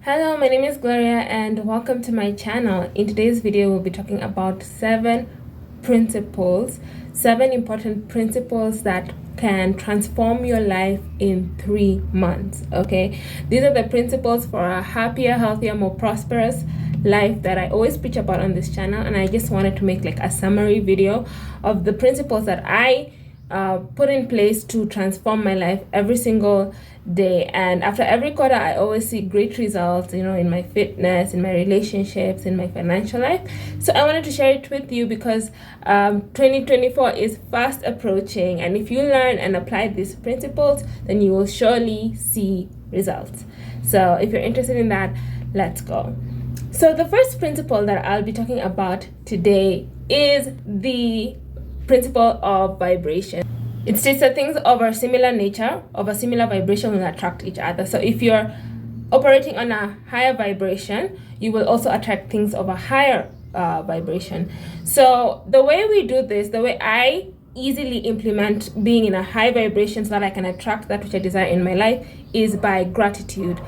Hello, my name is Gloria and welcome to my channel. In today's video, we'll be talking about 7 important principles that can transform your life in 3 months. Okay, these are the principles for a happier, healthier, more prosperous life that I always preach about on this channel, and I just wanted to make like a summary video of the principles that I put in place to transform my life every single day. And after every quarter, I always see great results, in my fitness, in my relationships, in my financial life. So I wanted to share it with you because 2024 is fast approaching, and if you learn and apply these principles, then you will surely see results. So if you're interested in that, let's go. So the first principle that I'll be talking about today is the principle of vibration. It states that things of a similar nature, of a similar vibration, will attract each other. So if you're operating on a higher vibration, you will also attract things of a higher vibration. So the way we do this, the way I easily implement being in a high vibration so that I can attract that which I desire in my life, is by gratitude.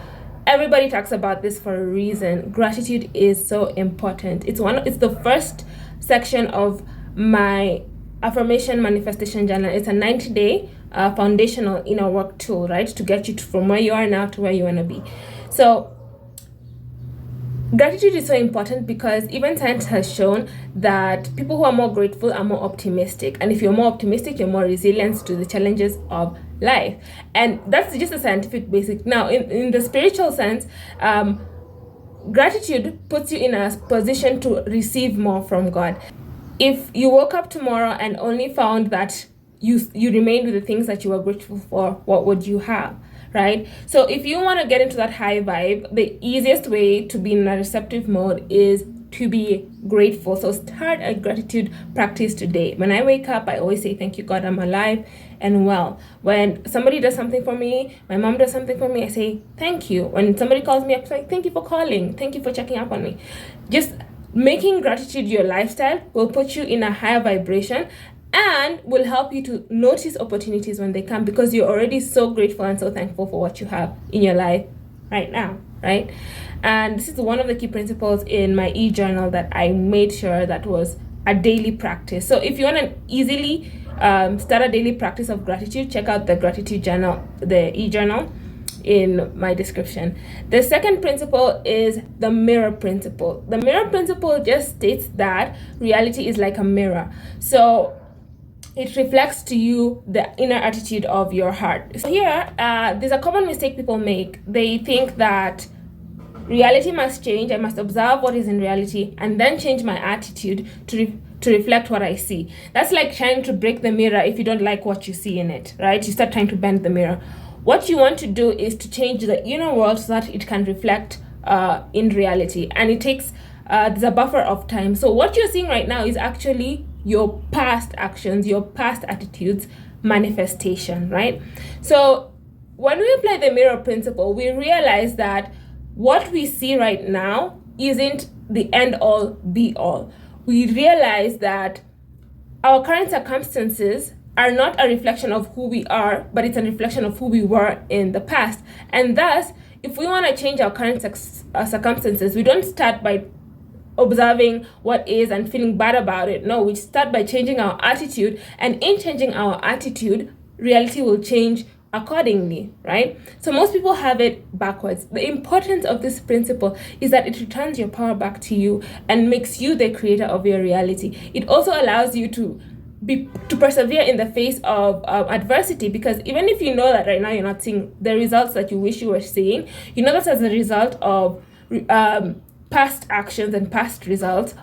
Everybody talks about this for a reason. Gratitude is so important. It's the first section of my affirmation manifestation journal. It's a 90-day foundational inner work tool, right, to get you from where you are now to where you want to be. So gratitude is so important because even science has shown that people who are more grateful are more optimistic, and if you're more optimistic, you're more resilient to the challenges of life. And that's just a scientific basic. Now in the spiritual sense, gratitude puts you in a position to receive more from God. If you woke up tomorrow and only found that you remained with the things that you were grateful for, what would you have, right? So if you want to get into that high vibe, the easiest way to be in a receptive mode is to be grateful. So start a gratitude practice today. When I wake up, I always say, thank you, God, I'm alive and well. When somebody does something for me, my mom does something for me, I say, thank you. When somebody calls me up, I say, thank you for calling. Thank you for checking up on me. Just making gratitude your lifestyle will put you in a higher vibration and will help you to notice opportunities when they come, because you're already so grateful and so thankful for what you have in your life right now, right? And this is one of the key principles in my e-journal that I made sure that was a daily practice. So if you want to easily start a daily practice of gratitude, check out the gratitude journal, the e-journal, in my description. The second principle is the mirror principle. The mirror principle just states that reality is like a mirror. So it reflects to you the inner attitude of your heart. So here, there's a common mistake people make. They think that reality must change. I must observe what is in reality and then change my attitude to reflect what I see. That's like trying to break the mirror if you don't like what you see in it, right? You start trying to bend the mirror. What you want to do is to change the inner world so that it can reflect in reality. And it takes, there's a buffer of time. So what you're seeing right now is actually your past actions, your past attitudes manifestation, right? So when we apply the mirror principle, we realize that what we see right now isn't the end all be all. We realize that our current circumstances are not a reflection of who we are, but it's a reflection of who we were in the past. And thus, if we want to change our current circumstances, we don't start by observing what is and feeling bad about it. No, we start by changing our attitude, and in changing our attitude, reality will change accordingly, right? So most people have it backwards. The importance of this principle is that it returns your power back to you and makes you the creator of your reality. It also allows you to persevere in the face of adversity, because even if you know that right now you're not seeing the results that you wish you were seeing, you know that's as a result of past actions and past results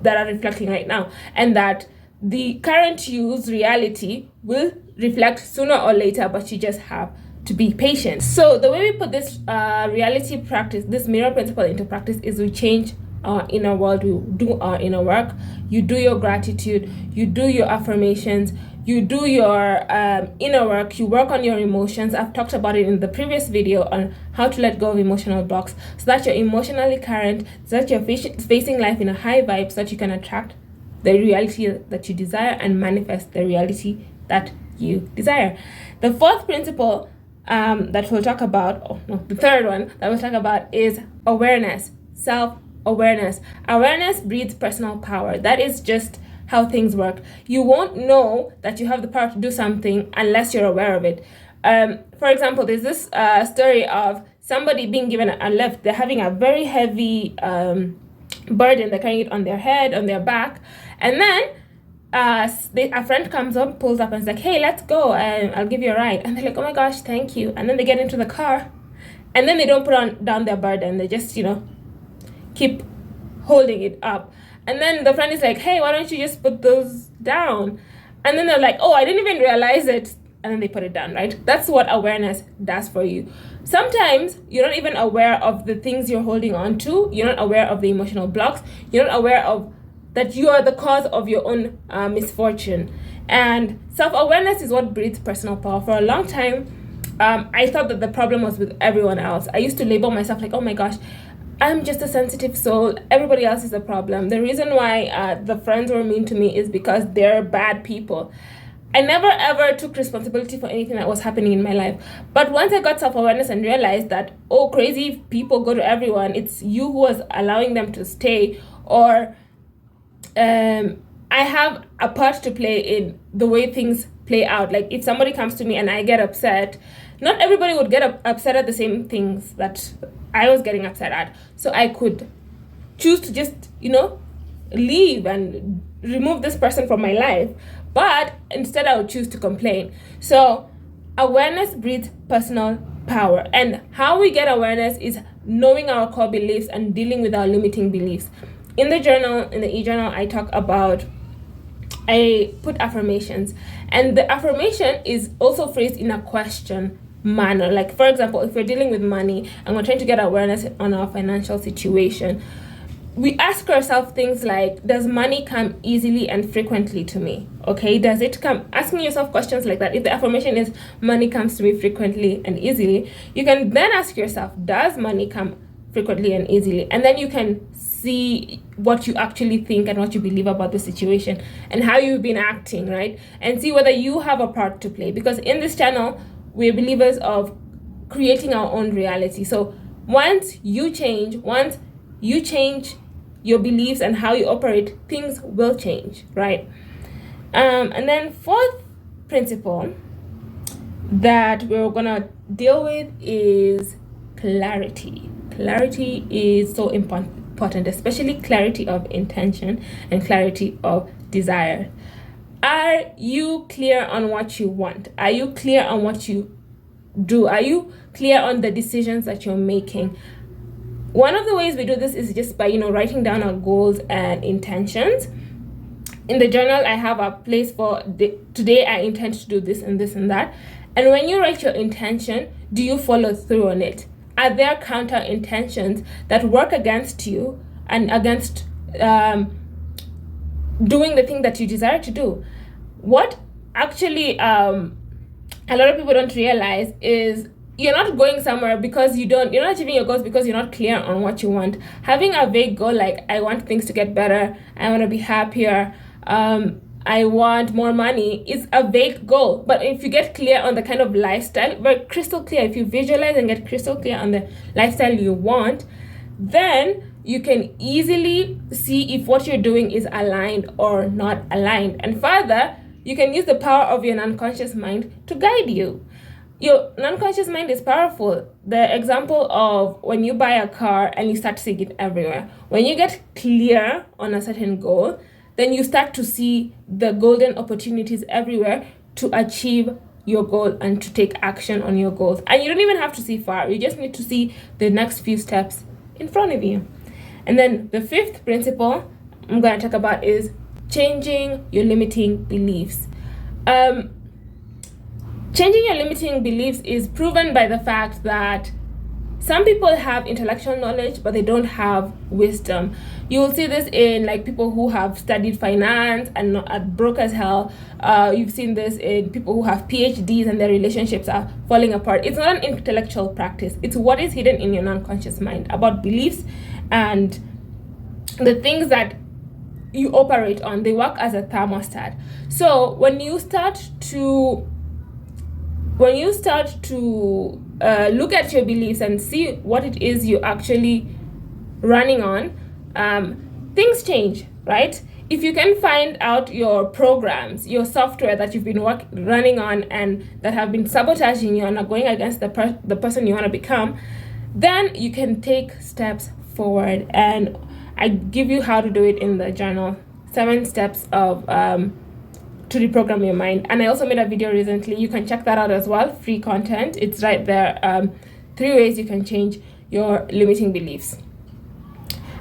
that are reflecting right now, and that the current you's reality will reflect sooner or later, but you just have to be patient. So the way we put this reality practice, this mirror principle into practice, is we change our inner world. We do our inner work. You do your gratitude, you do your affirmations, you do your inner work, you work on your emotions. I've talked about it in the previous video on how to let go of emotional blocks, so that you're emotionally current, so that you're facing life in a high vibe, so that you can attract the reality that you desire and manifest the reality that you desire. The fourth principle that we'll talk about, the third one that we'll talk about is awareness, self-awareness. Awareness breeds personal power. That is just how things work. You won't know that you have the power to do something unless you're aware of it. For example, there's this story of somebody being given a lift. They're having a very heavy burden. They're carrying it on their head, on their back, and then a friend comes up, pulls up, and is like, "Hey, let's go, and I'll give you a ride." And they're like, "Oh my gosh, thank you." And then they get into the car, and then they don't put down their burden. They just, keep holding it up. And then the friend is like, "Hey, why don't you just put those down?" And then they're like, "Oh, I didn't even realize it." And then they put it down, right? That's what awareness does for you. Sometimes you're not even aware of the things you're holding on to. You're not aware of the emotional blocks. You're not aware of that you are the cause of your own misfortune. And self-awareness is what breeds personal power. For a long time, I thought that the problem was with everyone else. I used to label myself like, "Oh my gosh, I'm just a sensitive soul. Everybody else is the problem. The reason why the friends were mean to me is because they're bad people." I never ever took responsibility for anything that was happening in my life. But once I got self-awareness and realized that, oh, crazy people go to everyone, it's you who was allowing them to stay, or I have a part to play in the way things play out. Like if somebody comes to me and I get upset, not everybody would get upset at the same things that I was getting upset at. So I could choose to just, leave and remove this person from my life. But instead I would choose to complain. So awareness breeds personal power. And how we get awareness is knowing our core beliefs and dealing with our limiting beliefs. In the e-journal, I put affirmations. And the affirmation is also phrased in a question manner. Like, for example, if we're dealing with money and we're trying to get awareness on our financial situation, we ask ourselves things like, does money come easily and frequently to me? Okay, does it come? Asking yourself questions like that. If the affirmation is, money comes to me frequently and easily, you can then ask yourself, does money come frequently and easily? And then you can see what you actually think and what you believe about the situation and how you've been acting, right? And see whether you have a part to play. Because in this channel, we're believers of creating our own reality. So once you change your beliefs and how you operate, things will change, right? And then fourth principle that we're gonna deal with is clarity. Clarity is so important, especially clarity of intention and clarity of desire. Are you clear on what you want? Are you clear on what you do? Are you clear on the decisions that you're making? One of the ways we do this is just by, writing down our goals and intentions. In the journal, I have a place for today I intend to do this and this and that. And when you write your intention, do you follow through on it? Are there counter intentions that work against you and against doing the thing that you desire to do? What actually a lot of people don't realize is you're not going somewhere because you're not achieving your goals because you're not clear on what you want. Having a vague goal like, I want things to get better, I want to be happier, I want more money, is a vague goal. But if you get clear on the kind of lifestyle, very crystal clear, if you visualize and get crystal clear on the lifestyle you want, then you can easily see if what you're doing is aligned or not aligned. And further, you can use the power of your unconscious mind to guide you. Your unconscious mind is powerful. The example of when you buy a car and you start seeing it everywhere. When you get clear on a certain goal, then you start to see the golden opportunities everywhere to achieve your goal and to take action on your goals. And you don't even have to see far. You just need to see the next few steps in front of you. And then the fifth principle I'm going to talk about is changing your limiting beliefs. Changing your limiting beliefs is proven by the fact that some people have intellectual knowledge, but they don't have wisdom. You will see this in people who have studied finance and are broke as hell. You've seen this in people who have PhDs and their relationships are falling apart. It's not an intellectual practice. It's what is hidden in your unconscious mind about beliefs and the things that you operate on. They work as a thermostat. So when you start to when you start to look at your beliefs and see what it is you're actually running on, things change, right? If you can find out your programs, your software that you've been running on and that have been sabotaging you and are going against the person you want to become, then you can take steps forward. And I give you how to do it in the journal, 7 steps of to reprogram your mind. And I also made a video recently. You can check that out as well. Free content. It's right there. 3 ways you can change your limiting beliefs.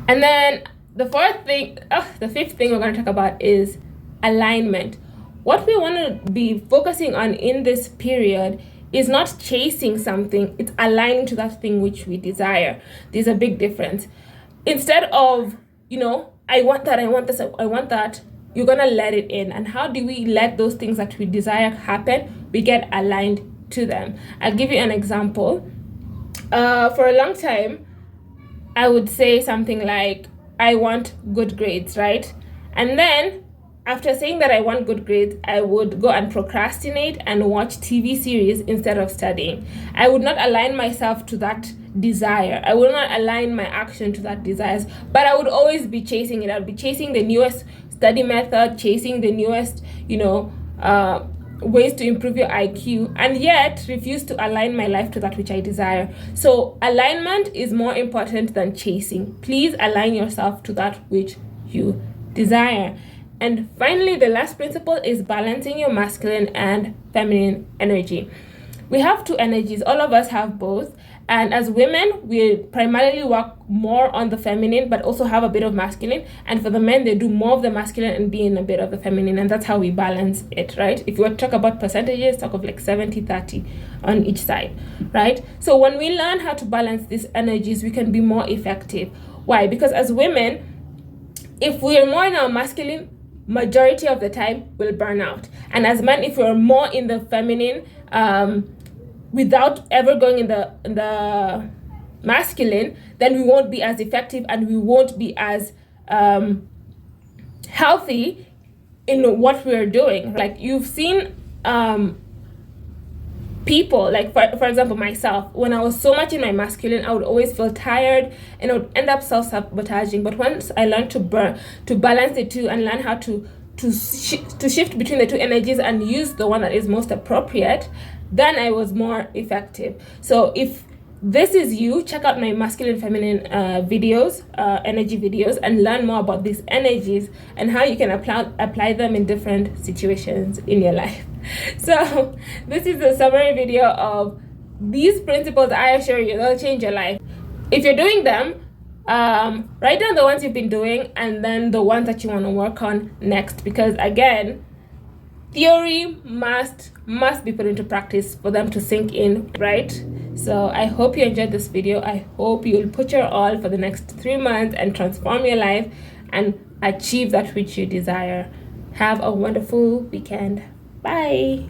And then the fifth thing we're going to talk about is alignment. What we want to be focusing on in this period is not chasing something, it's aligning to that thing which we desire. There's a big difference. Instead of, I want that, I want this, I want that, you're going to let it in. And how do we let those things that we desire happen? We get aligned to them. I'll give you an example. For a long time, I would say something like, I want good grades, right? And then after saying that I want good grades, I would go and procrastinate and watch TV series instead of studying. I would not align myself to that desire. I would not align my action to that desires, but I would always be chasing it. I would be chasing the newest study method, chasing the newest, ways to improve your IQ, and yet refuse to align my life to that which I desire. So alignment is more important than chasing. Please align yourself to that which you desire. And finally, the last principle is balancing your masculine and feminine energy. We have 2 energies. All of us have both. And as women, we primarily work more on the feminine, but also have a bit of masculine. And for the men, they do more of the masculine and be in a bit of the feminine. And that's how we balance it, right? If you were to talk about percentages, talk of like 70-30 on each side, right? So when we learn how to balance these energies, we can be more effective. Why? Because as women, if we're more in our masculine, majority of the time we'll burn out. And as men, if we're more in the feminine, without ever going in the masculine, then we won't be as effective and we won't be as healthy in what we're doing. Like you've seen people, like for example myself, when I was so much in my masculine, I would always feel tired and I would end up self-sabotaging. But once I learned to balance the two and learn how to shift between the 2 energies and use the one that is most appropriate, then I was more effective. So if this is you, check out my masculine feminine videos, energy videos, and learn more about these energies and how you can apply them in different situations in your life. So this is a summary video of these principles. I assure you they'll change your life. If you're doing them, write down the ones you've been doing and then the ones that you want to work on next, because again, theory must be put into practice for them to sink in, right? So I hope you enjoyed this video. I hope you'll put your all for the next 3 months and transform your life and achieve that which you desire. Have a wonderful weekend. Bye.